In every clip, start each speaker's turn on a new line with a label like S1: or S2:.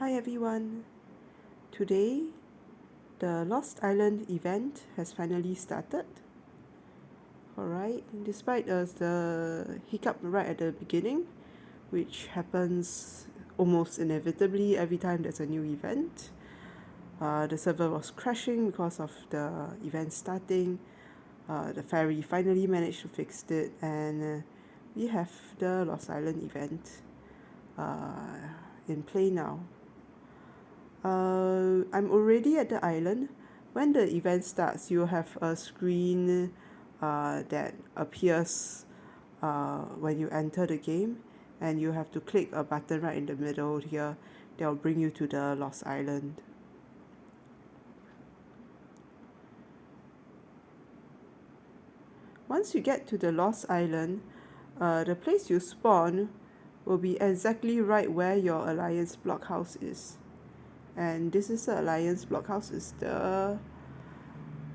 S1: Hi everyone. Today, the Lost Island event has finally started. Alright, despite the hiccup right at the beginning, which happens almost inevitably every time there's a new event, the server was crashing because of the event starting. The ferry finally managed to fix it, and we have the Lost Island event in play now. I'm already at the island. When the event starts, you have a screen that appears when you enter the game, and you have to click a button right in the middle here that will bring you to the Lost Island. Once you get to the Lost Island, the place you spawn will be exactly right where your Alliance blockhouse is. And this is the Alliance blockhouse, is the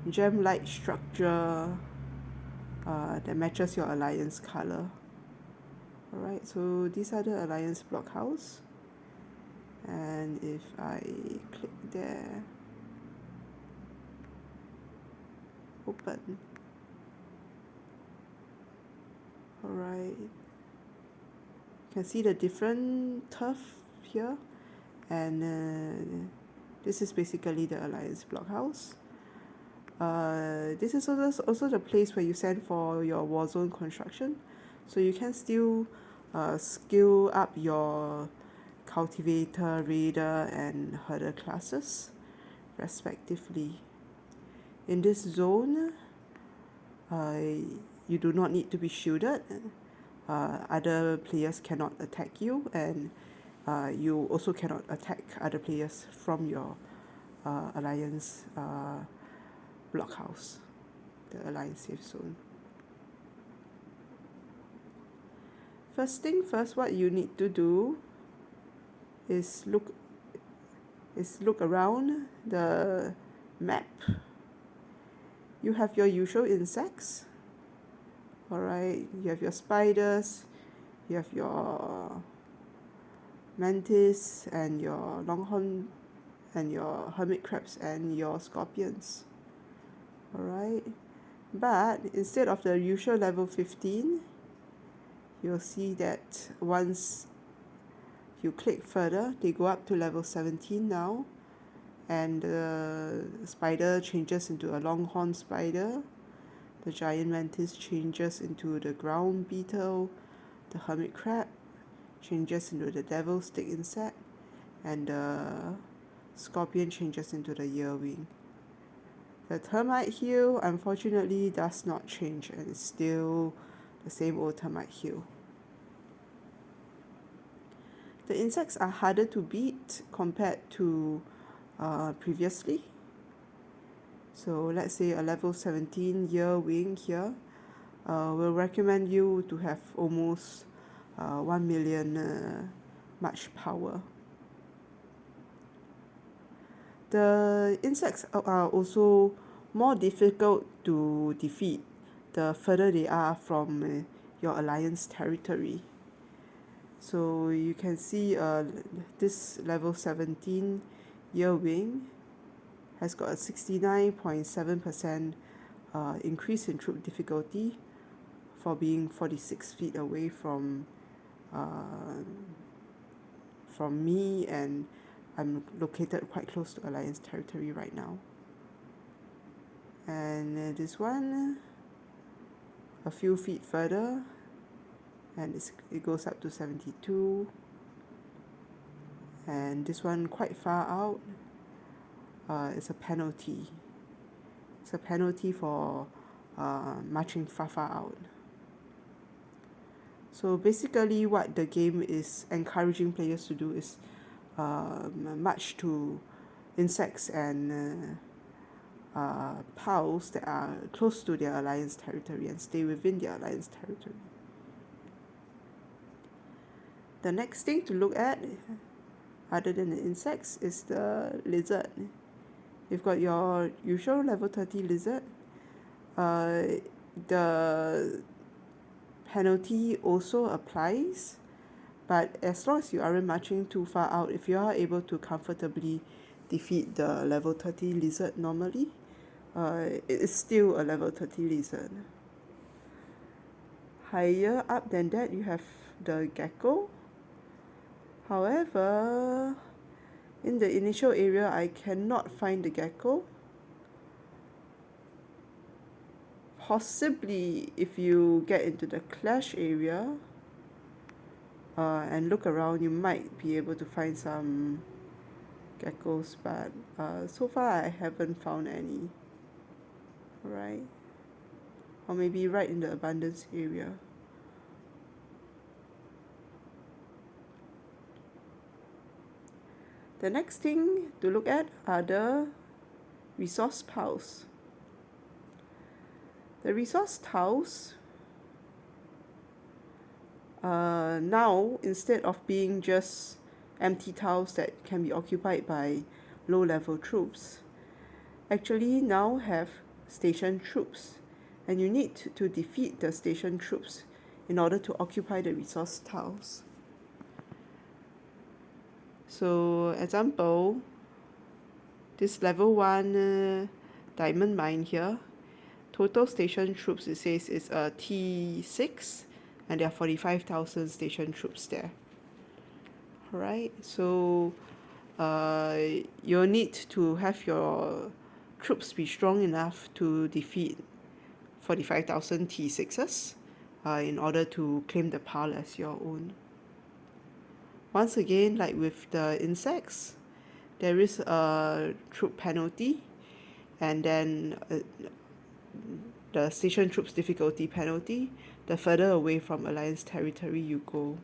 S1: gem-like structure that matches your Alliance color. Alright, so these are the Alliance blockhouse. And if I click there, open. Alright, you can see the different turf here. And this is basically the Alliance blockhouse. This is also the place where you send for your Warzone construction. So you can still skill up your Cultivator, Raider, and Herder classes, respectively. In this zone, you do not need to be shielded. Other players cannot attack you, and you also cannot attack other players from your Alliance blockhouse, the Alliance safe zone. First thing first, what you need to do is look around the map. You have your usual insects. Alright, you have your spiders, you have your mantis, and your longhorn, and your hermit crabs, and your scorpions. Alright, but instead of the usual level 15, you'll see that once you click further, they go up to level 17 now, and the spider changes into a longhorn spider, the giant mantis changes into the ground beetle, the hermit crab changes into the devil stick insect, and the scorpion changes into the earwing. The termite hill unfortunately does not change, and it's still the same old termite hill. The insects are harder to beat compared to previously. So let's say a level 17 earwing here will recommend you to have almost 1 million much power. The insects are also more difficult to defeat the further they are from your Alliance territory. So you can see this level 17 earwing has got a 69.7% increase in troop difficulty for being 46 feet away from me, and I'm located quite close to Alliance territory right now. And this one, a few feet further, and it goes up to 72. And this one quite far out, it's a penalty. It's a penalty for marching far out. So basically what the game is encouraging players to do is march to insects and pals that are close to their Alliance territory and stay within their Alliance territory. The next thing to look at, other than the insects, is the lizard. You've got your usual level 30 lizard. The penalty also applies, But as long as you aren't marching too far out, if you are able to comfortably defeat the level 30 lizard normally, it is still a level 30 lizard. Higher up than that, you have the gecko. However, in the initial area, I cannot find the gecko. Possibly if you get into the clash area and look around, you might be able to find some geckos, but so far I haven't found any. Right? Or maybe right in the abundance area. The next thing to look at are the resource piles. The resource tiles now, instead of being just empty tiles that can be occupied by low-level troops, actually now have station troops, and you need to defeat the station troops in order to occupy the resource tiles. So example, this level 1 diamond mine here, total station troops, it says is a T6, and there are 45,000 station troops there. Alright, so you'll need to have your troops be strong enough to defeat 45,000 T6s in order to claim the pile as your own. Once again, like with the insects, there is a troop penalty, and then the station troops difficulty penalty the further away from Alliance territory you go.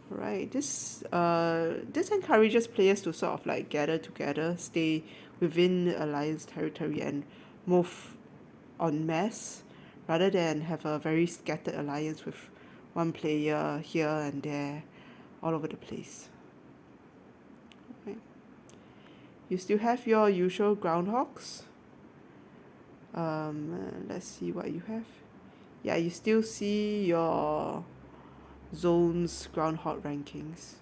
S1: Right, this encourages players to sort of like gather together, stay within Alliance territory and move en masse, rather than have a very scattered alliance with one player here and there, all over the place. Right. You still have your usual groundhogs. Let's see what you have. Yeah, you still see your zones groundhog rankings.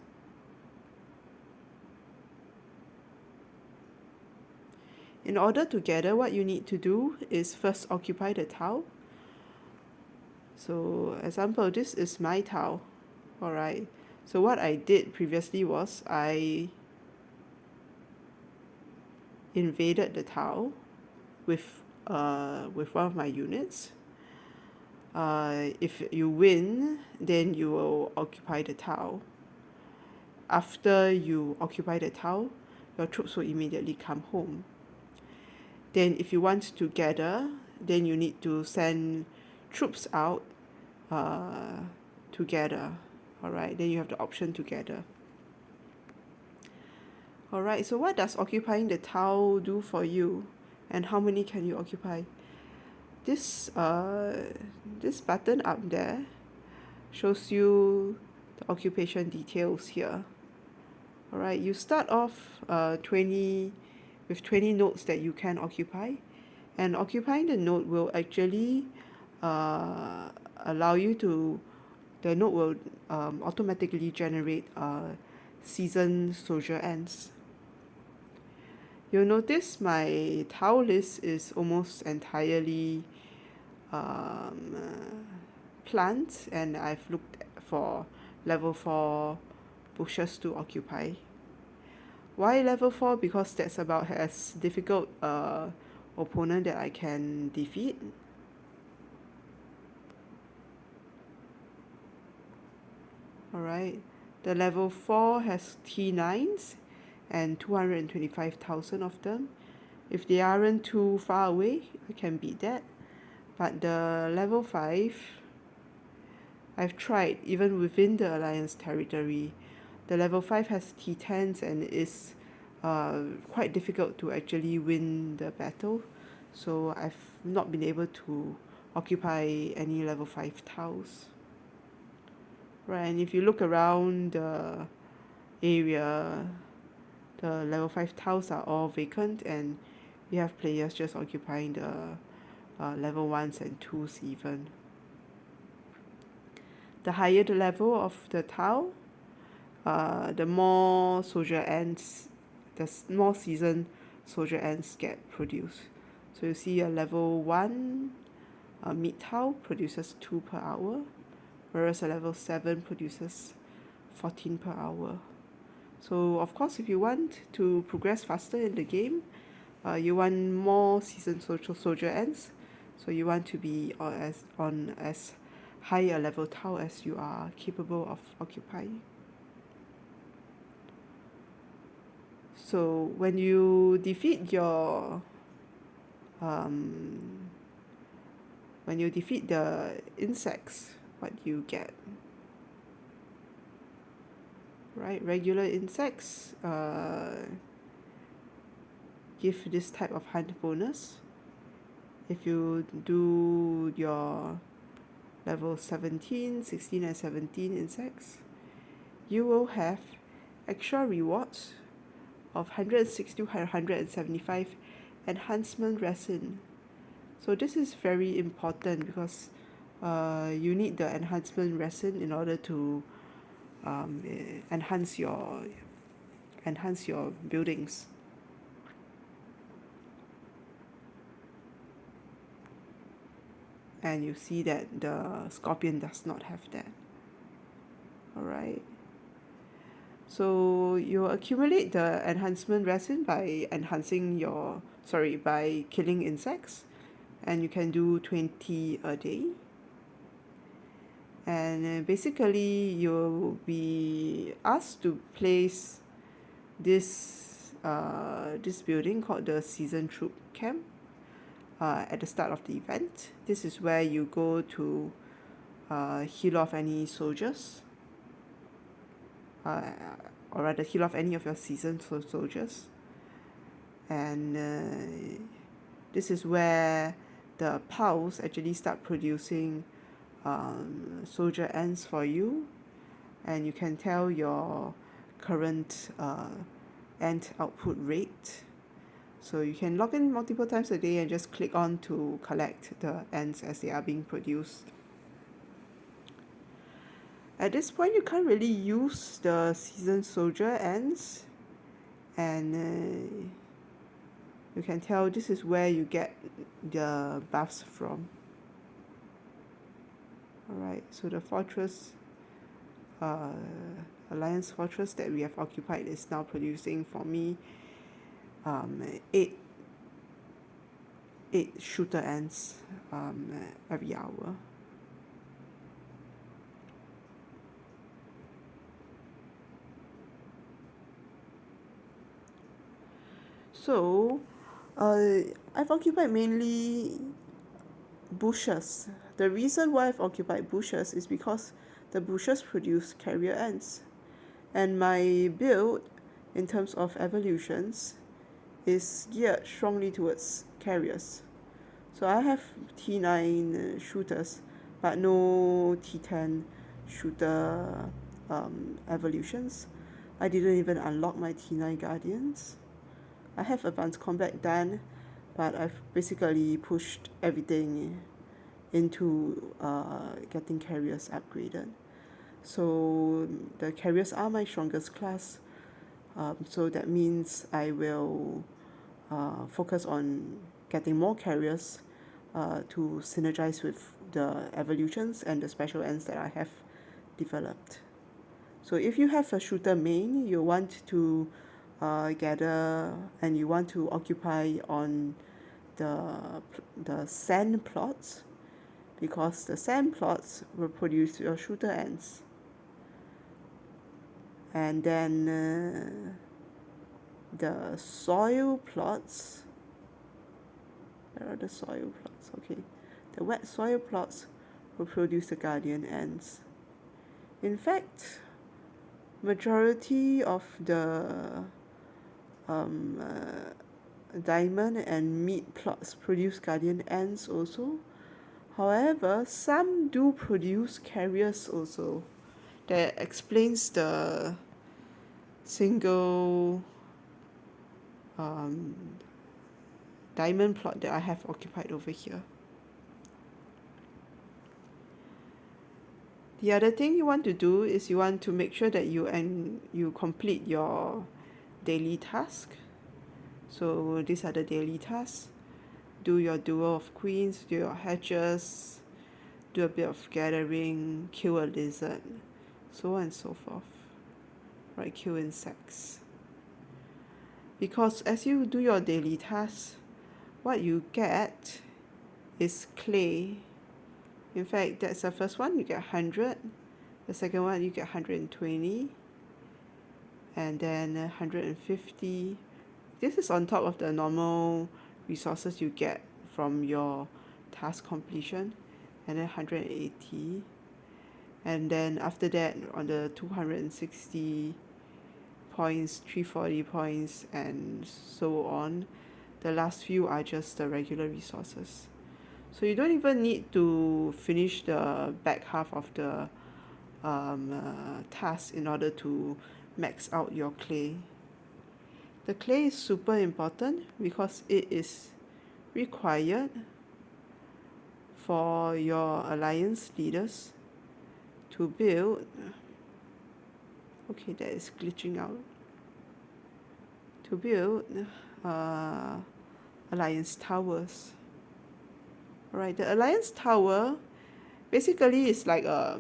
S1: In order to gather, what you need to do is first occupy the tile. So example, this is my tile. Alright, so what I did previously was I invaded the tile with one of my units. If you win, then you will occupy the tile. After you occupy the tile, your troops will immediately come home. Then if you want to gather, then you need to send troops out to gather. Alright, then you have the option to gather. Alright, so what does occupying the tile do for you? And how many can you occupy? This button up there shows you the occupation details here. Alright, you start off 20 nodes that you can occupy, and occupying the node will actually allow you to, the node will automatically generate season soldier ants. You'll notice my tile list is almost entirely plants, and I've looked for level 4 bushes to occupy. Why level 4? Because that's about as difficult opponent that I can defeat. Alright, the level 4 has T9s and 225,000 of them. If they aren't too far away, I can beat that. But the level 5, I've tried even within the Alliance territory. The level 5 has T10s and is quite difficult to actually win the battle. So I've not been able to occupy any level 5 tiles. Right, and if you look around the area, the level 5 tiles are all vacant, and you have players just occupying the level 1s and 2s even. the higher the level of the tile, the more soldier ants, the more seasoned soldier ants get produced. So you see a level 1 meat tile produces 2 per hour, whereas a level 7 produces 14 per hour. So of course, if you want to progress faster in the game, you want more seasoned soldier ants, so you want to be on as high a level tile as you are capable of occupying. So when you defeat the insects, what you get? Right, regular insects give this type of hunt bonus. If you do your level 17, 16 and 17 insects, you will have extra rewards of 160 to 175 enhancement resin. So this is very important because you need the enhancement resin in order to enhance your buildings. And you see that the scorpion does not have that. Alright. So you accumulate the enhancement resin by by killing insects, and you can do 20 a day. And basically you'll be asked to place this building called the Season Troop Camp at the start of the event. This is where you go to heal off any soldiers, or rather heal off any of your seasoned soldiers. And this is where the pulse actually start producing soldier ants for you, and you can tell your current ant output rate. So you can log in multiple times a day and just click on to collect the ants as they are being produced. At this point, you can't really use the seasoned soldier ants, and you can tell this is where you get the buffs from. Alright, so the fortress, Alliance Fortress that we have occupied is now producing for me 8 shooter ants every hour. So I've occupied mainly bushes. The reason why I've occupied bushes is because the bushes produce carrier ants, and my build in terms of evolutions is geared strongly towards carriers. So I have T9 shooters, but no T10 shooter evolutions. I didn't even unlock my T9 guardians. I have advanced combat done, but I've basically pushed everything into getting carriers upgraded. So the carriers are my strongest class. So that means I will focus on getting more carriers to synergize with the evolutions and the special ends that I have developed. So if you have a shooter main, you want to gather and you want to occupy on the sand plots, because the sand plots will produce your shooter ends. And then the soil plots, where are the soil plots? Okay, the wet soil plots will produce the guardian ends. In fact, majority of the diamond and meat plots produce guardian ends also. However, some do produce carriers also. That explains the single diamond plot that I have occupied over here. The other thing you want to do is you want to make sure that you complete your daily task. So these are the daily tasks. Do your duel of queens, do your hatches, do a bit of gathering, kill a lizard, so on and so forth. Right, kill insects. Because as you do your daily tasks, what you get is clay. In fact, that's the first one, you get 100. The second one, you get 120. And then 150. This is on top of the normal resources you get from your task completion. And then 180. And then after that, on the 260 points, 340 points, and so on, the last few are just the regular resources. So you don't even need to finish the back half of the task in order to max out your clay. The clay is super important because it is required for your alliance leaders to build. Okay, that is glitching out. To build alliance towers. Alright, the alliance tower basically is like a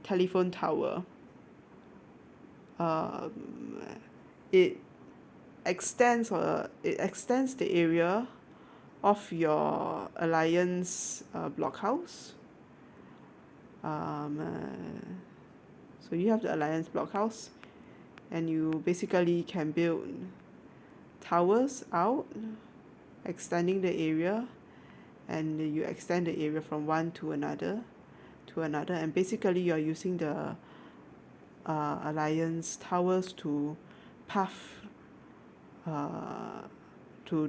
S1: telephone tower. It extends the area of your alliance blockhouse. So you have the alliance blockhouse, and you basically can build towers out, extending the area, and you extend the area from one to another, and basically you're using the alliance towers to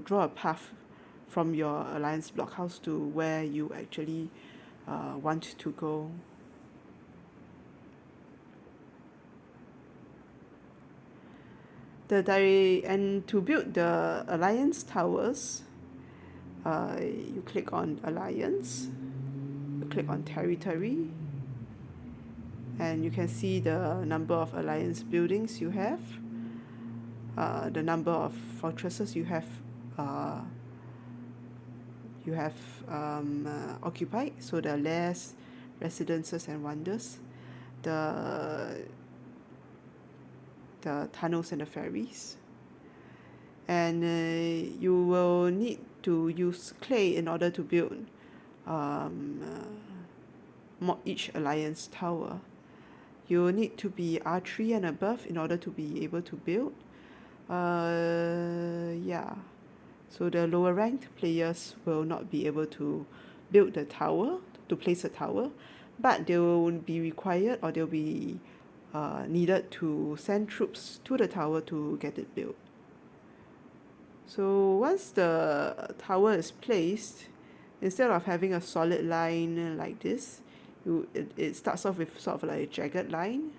S1: draw a path from your alliance blockhouse to where you actually want to go. And to build the alliance towers, you click on alliance, you click on territory, and you can see the number of alliance buildings you have, the number of fortresses you have occupied, so the lairs, residences, and wonders, the tunnels and the ferries. And you will need to use clay in order to build each alliance tower. You will need to be R3 and above in order to be able to build. So the lower ranked players will not be able to build the tower, to place a tower, but they will be required, or they'll be needed to send troops to the tower to get it built. So once the tower is placed, instead of having a solid line like this, it starts off with sort of like a jagged line,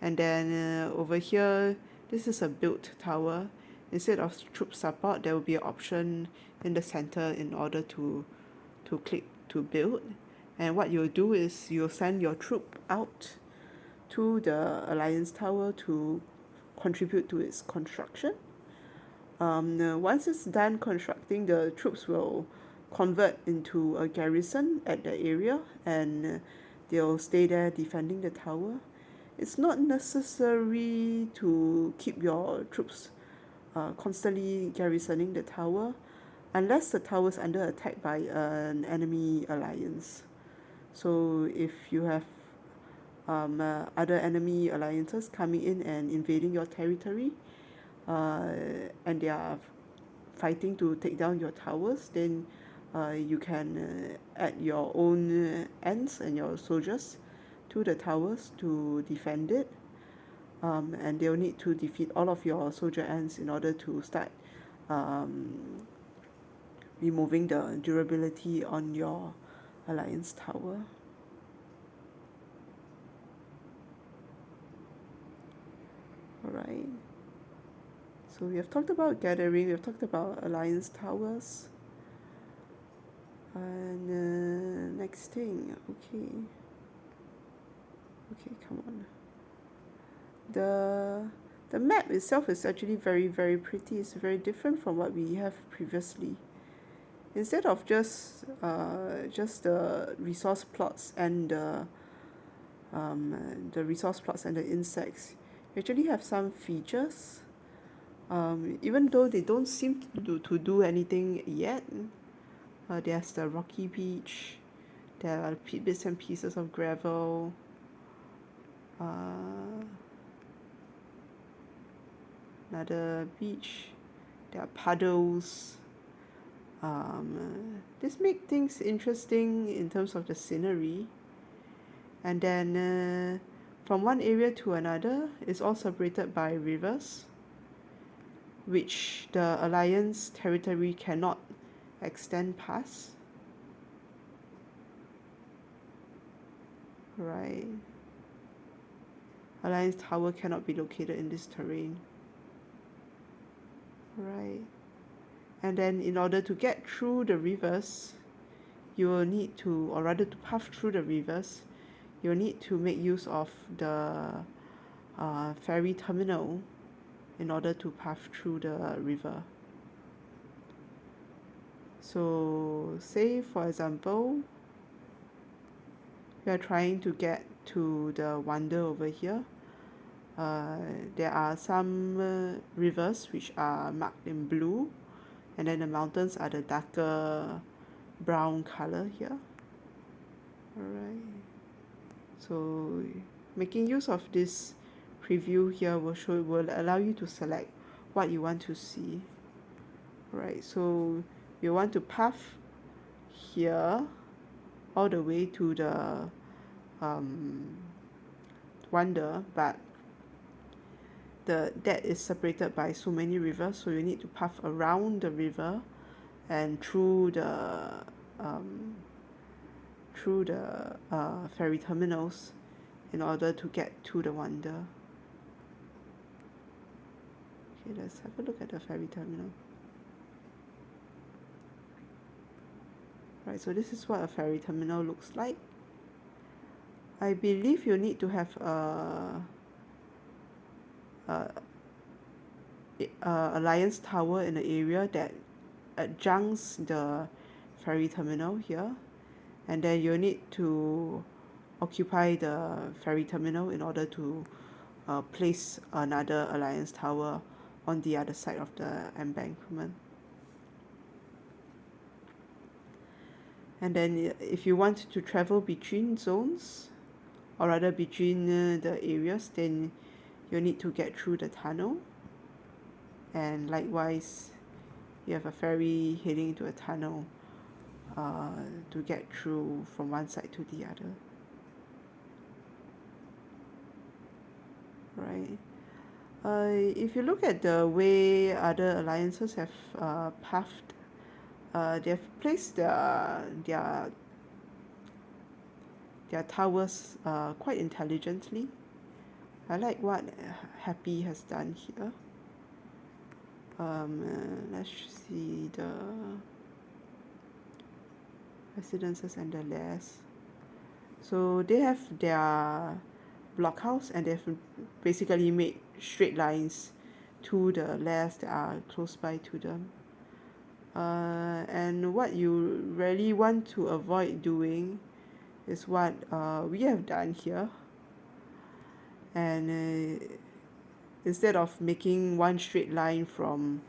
S1: and then over here, this is a built tower. Instead of troop support, there will be an option in the center in order to click to build. And what you'll do is you'll send your troop out to the alliance tower to contribute to its construction. Once it's done constructing, the troops will convert into a garrison at the area, and they'll stay there defending the tower. It's not necessary to keep your troops constantly garrisoning the tower unless the tower is under attack by an enemy alliance. So if you have other enemy alliances coming in and invading your territory, and they are fighting to take down your towers, then you can add your own ants and your soldiers to the towers to defend it, and they'll need to defeat all of your soldier ants in order to start removing the durability on your alliance tower. Alright, so we have talked about gathering, we have talked about alliance towers, and next thing, okay. Okay, come on. The map itself is actually very, very pretty. It's very different from what we have previously. Instead of just the resource plots and the resource plots and the insects, you actually have some features. Even though they don't seem to do anything yet, there's the rocky beach, there are bits and pieces of gravel, another beach, there are puddles. This makes things interesting in terms of the scenery. And then from one area to another, it's all separated by rivers, which the Alliance territory cannot extend past. Right. Alliance Tower cannot be located in this terrain. Right. And then in order to get through the rivers, you will need to, or rather to pass through the rivers, you'll need to make use of the ferry terminal in order to pass through the river. So say for example, we are trying to get to the Wonder over here. There are some rivers which are marked in blue, and then the mountains are the darker brown color here. Alright. So making use of this preview here will allow you to select what you want to see. Right, so you want to path here all the way to the Wonder, but that is separated by so many rivers, so you need to path around the river and through the ferry terminals in order to get to the Wonder. Okay, let's have a look at the ferry terminal. Right, so this is what a ferry terminal looks like. I believe you need to have a Alliance Tower in the area that adjuncts the ferry terminal here, and then you need to occupy the ferry terminal in order to place another Alliance Tower on the other side of the embankment. And then if you want to travel between zones, or rather between the areas, then you need to get through the tunnel. And likewise, you have a ferry heading into a tunnel to get through from one side to the other. Right. If you look at the way other alliances have pathed, they've placed their towers quite intelligently. I like what Happy has done here. Let's see the residences and the lairs. So they have their blockhouse, and they've basically made straight lines to the lairs that are close by to them. And what you really want to avoid doing is what we have done here. And instead of making one straight line from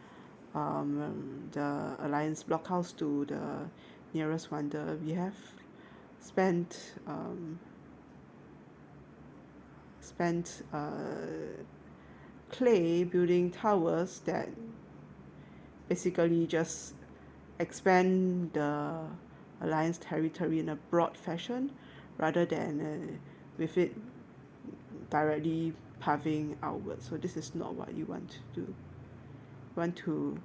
S1: the Alliance blockhouse to the nearest Wonder, we have spent clay building towers that basically just expand the Alliance territory in a broad fashion rather than with it directly paving outwards. So this is not what you want to do. You want to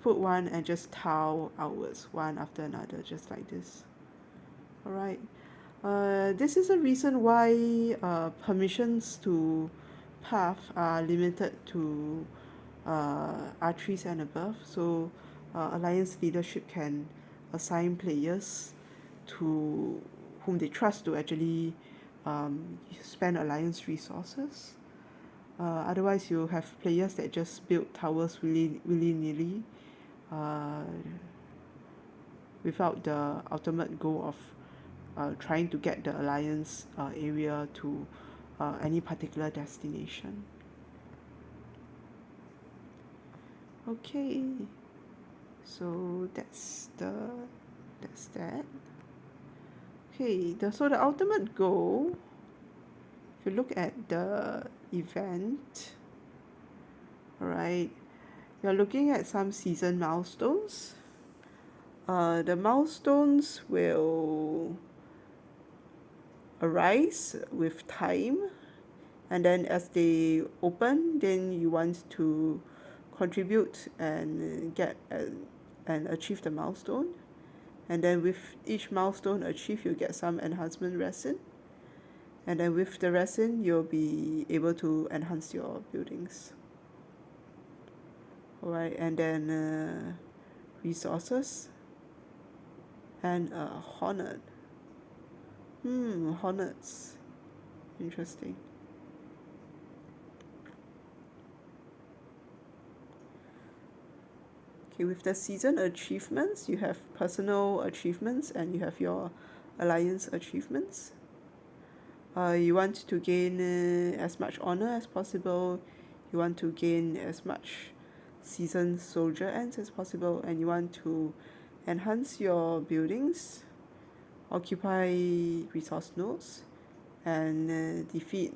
S1: put one and just tile outwards one after another, just like this. Alright. This is a reason why permissions to path are limited to R3s and above. So Alliance leadership can assign players to whom they trust to actually spend alliance resources. Otherwise, you have players that just build towers willy-nilly without the ultimate goal of trying to get the alliance area to any particular destination. Okay, so that's that. Okay, so the ultimate goal, if you look at the event, all right, you're looking at some season milestones. The milestones will arise with time, and then as they open, then you want to contribute and get and achieve the milestone. And then with each milestone achieved, you get some enhancement resin. And then with the resin, you'll be able to enhance your buildings. All right, and then resources and hornet. Hornets. Interesting. Okay, with the season achievements, you have personal achievements and you have your alliance achievements. You want to gain as much honor as possible. You want to gain as much seasoned soldier ends as possible, and you want to enhance your buildings, occupy resource nodes, and defeat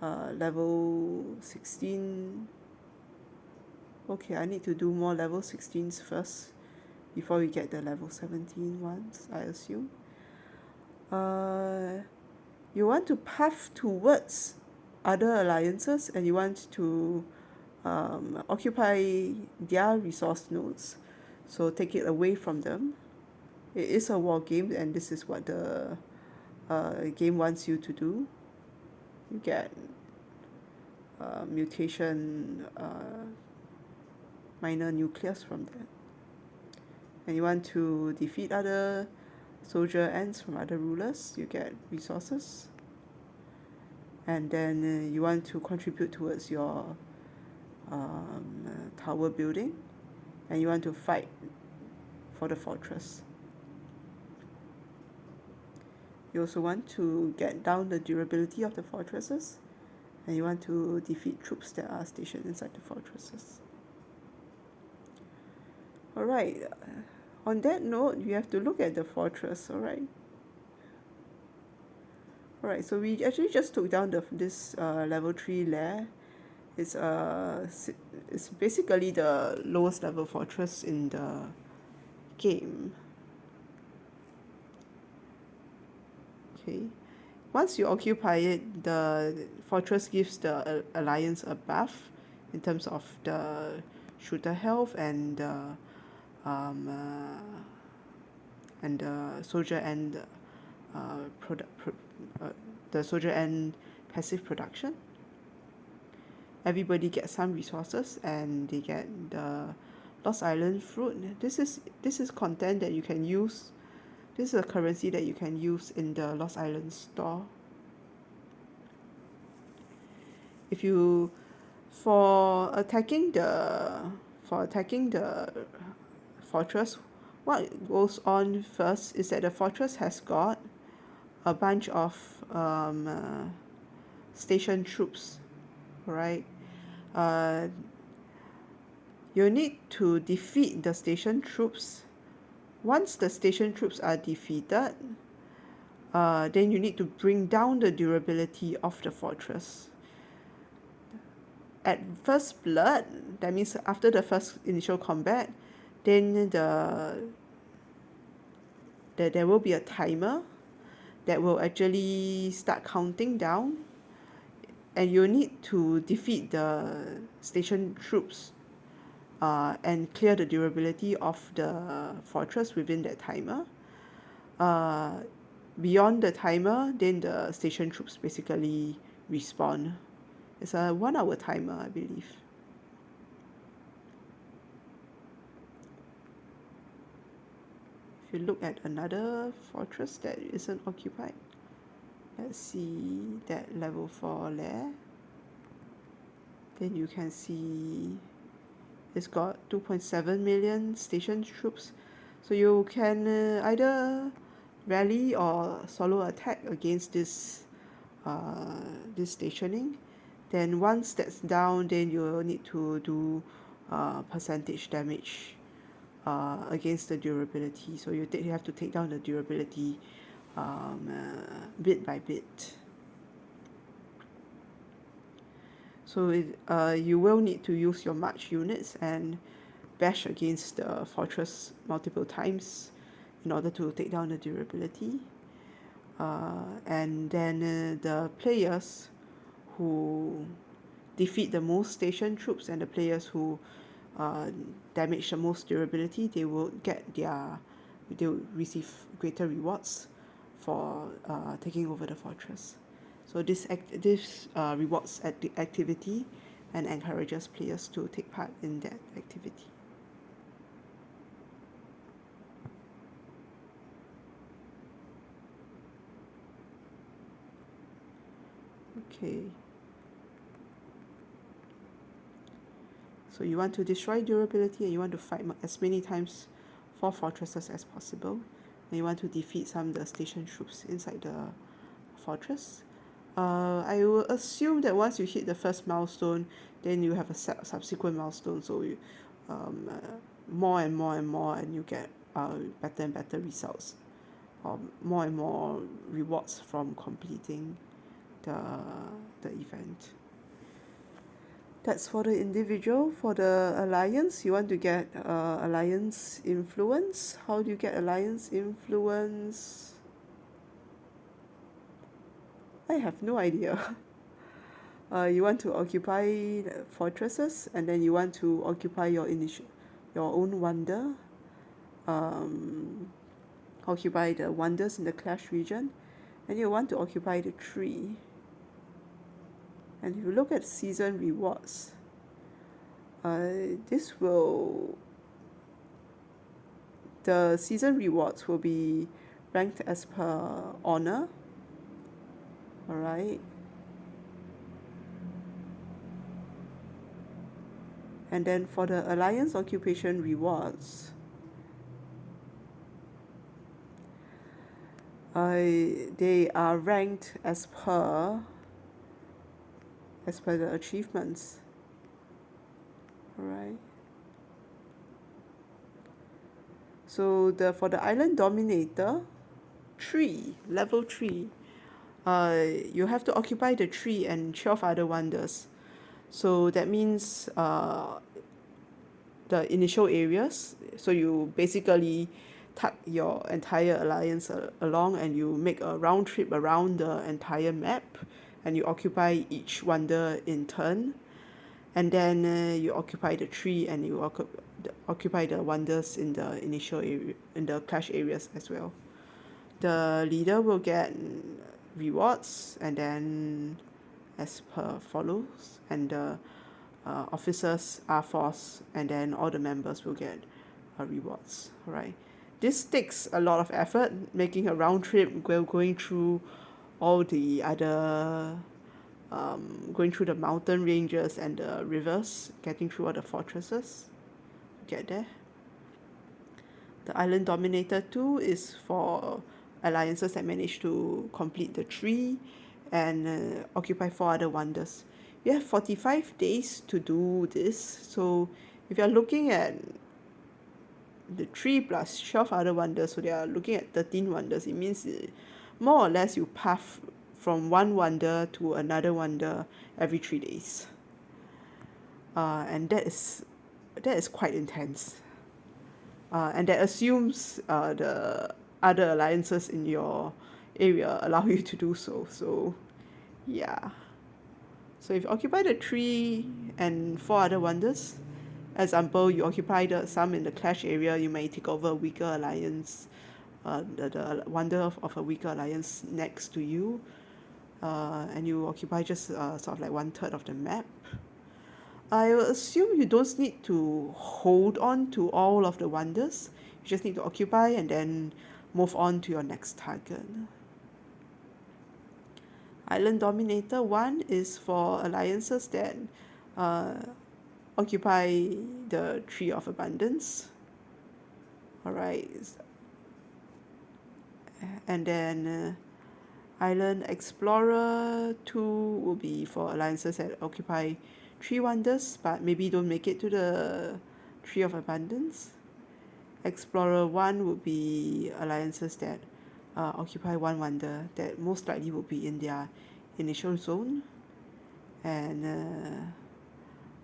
S1: level 16. Okay, I need to do more level 16s first before we get the level 17 ones, I assume. You want to path towards other alliances, and you want to occupy their resource nodes, so take it away from them. It is a war game, and this is what the game wants you to do. You get mutation minor nucleus from that. And you want to defeat other soldier ends from other rulers, you get resources. And then you want to contribute towards your tower building, and you want to fight for the fortress. You also want to get down the durability of the fortresses, and you want to defeat troops that are stationed inside the fortresses. Alright, on that note, you have to look at the fortress, alright? Alright, so we actually just took down this level 3 lair. It's basically the lowest level fortress in the game. Okay, once you occupy it, the fortress gives the alliance a buff in terms of the shooter health and the soldier and the soldier and passive production. Everybody gets some resources, and they get the Lost Island fruit. This is content that you can use. This is a currency that you can use in the Lost Island store. If you for attacking the fortress, what goes on first is that the fortress has got a bunch of station troops, right? You need to defeat the station troops. Once the station troops are defeated, then you need to bring down the durability of the fortress. At first blood, that means after the first initial combat, then there will be a timer that will actually start counting down, and you need to defeat the station troops and clear the durability of the fortress within that timer. Beyond the timer, then the station troops basically respawn. It's a 1 hour timer, I believe. If you look at another fortress that isn't occupied, let's see that level 4 there. Then you can see it's got 2.7 million station troops. So you can either rally or solo attack against this stationing. Then once that's down, then you'll need to do percentage damage against the durability. So you have to take down the durability bit by bit. So you will need to use your march units and bash against the fortress multiple times in order to take down the durability. And then the players who defeat the most station troops and the players who damage the most durability, they will receive greater rewards for taking over the fortress. So this rewards the activity and encourages players to take part in that activity. Okay. So you want to destroy durability and you want to fight as many times 4 fortresses as possible. And you want to defeat some of the station troops inside the fortress. I will assume that once you hit the first milestone, then you have a subsequent milestone. So you, more and more and more, and you get better and better results, more and more rewards from completing the event. That's for the individual. For the alliance, you want to get alliance influence. How do you get alliance influence? I have no idea. You want to occupy fortresses, and then you want to occupy your own wonder. Occupy the wonders in the clash region, and you want to occupy the tree. And if you look at season rewards, the season rewards will be ranked as per honor. All right. And then for the alliance occupation rewards, they are ranked as per the achievements. All right. So for the island dominator, level 3, you have to occupy the tree and 12 other wonders. So that means the initial areas. So you basically tug your entire alliance along, and you make a round trip around the entire map, and you occupy each wonder in turn. And then you occupy the tree, and you occupy the wonders in the initial area, in the clash areas as well. The leader will get rewards, and then as per follows, and the officers are force, and then all the members will get rewards. Right. This takes a lot of effort, making a round trip, going through all the other going through the mountain ranges and the rivers, getting through all the fortresses, get there. The Island Dominator 2 is for alliances that manage to complete the tree and occupy 4 other wonders. You have 45 days to do this, so if you're looking at the 3 plus 12 other wonders, so they are looking at 13 wonders, it means more or less you path from one wonder to another wonder every 3 days. And that is quite intense. And that assumes the other alliances in your area allow you to do so. So, yeah. So if you occupy the 3 and 4 other wonders, example, you occupy some in the clash area, you may take over a weaker alliance, the wonder of a weaker alliance next to you, and you occupy just sort of like 1/3 of the map. I will assume you don't need to hold on to all of the wonders. You just need to occupy and then move on to your next target. Island Dominator 1 is for alliances that occupy the Tree of Abundance. Alright, and then Island Explorer 2 will be for alliances that occupy Three Wonders but maybe don't make it to the Tree of Abundance. Explorer 1 would be alliances that occupy one wonder that most likely would be in their initial zone. And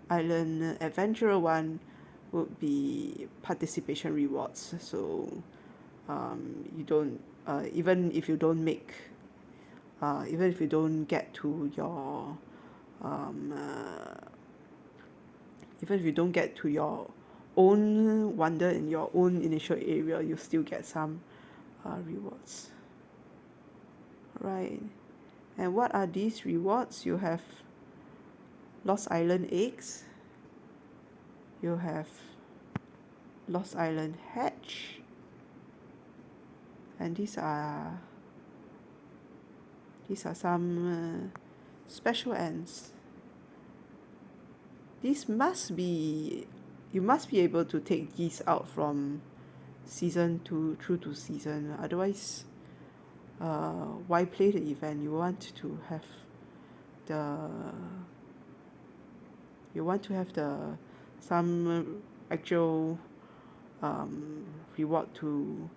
S1: Island Adventurer 1 would be participation rewards. So you don't, even if you don't make, even if you don't get to your, even if you don't get to your own wonder in your own initial area, you still get some rewards. Right. And what are these rewards? You have Lost Island eggs. You have Lost Island hatch. And these are some special ends. These must be, you must be able to take these out from season 2 through to season, otherwise why play the event? You want to have some actual reward to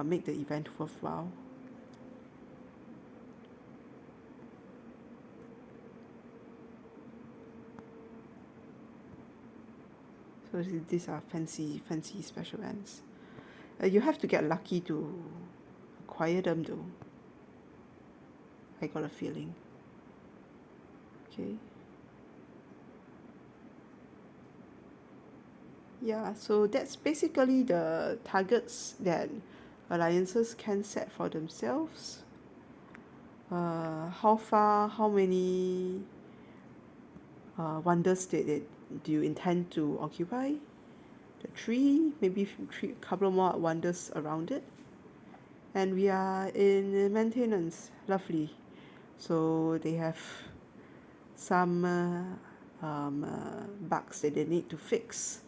S1: make the event worthwhile. So these are fancy special ends. You have to get lucky to acquire them though. I got a feeling. Okay. Yeah, so that's basically the targets that alliances can set for themselves. How far, how many wonders do you intend to occupy? The tree, maybe a couple more wonders around it. And we are in maintenance, lovely. So they have some bugs that they need to fix.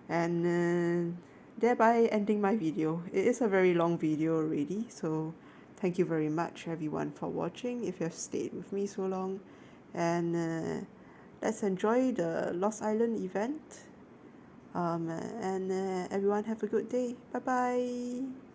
S1: And thereby ending my video. It is a very long video already, so thank you very much everyone for watching if you have stayed with me so long. And let's enjoy the Lost Island event. And everyone have a good day. Bye bye.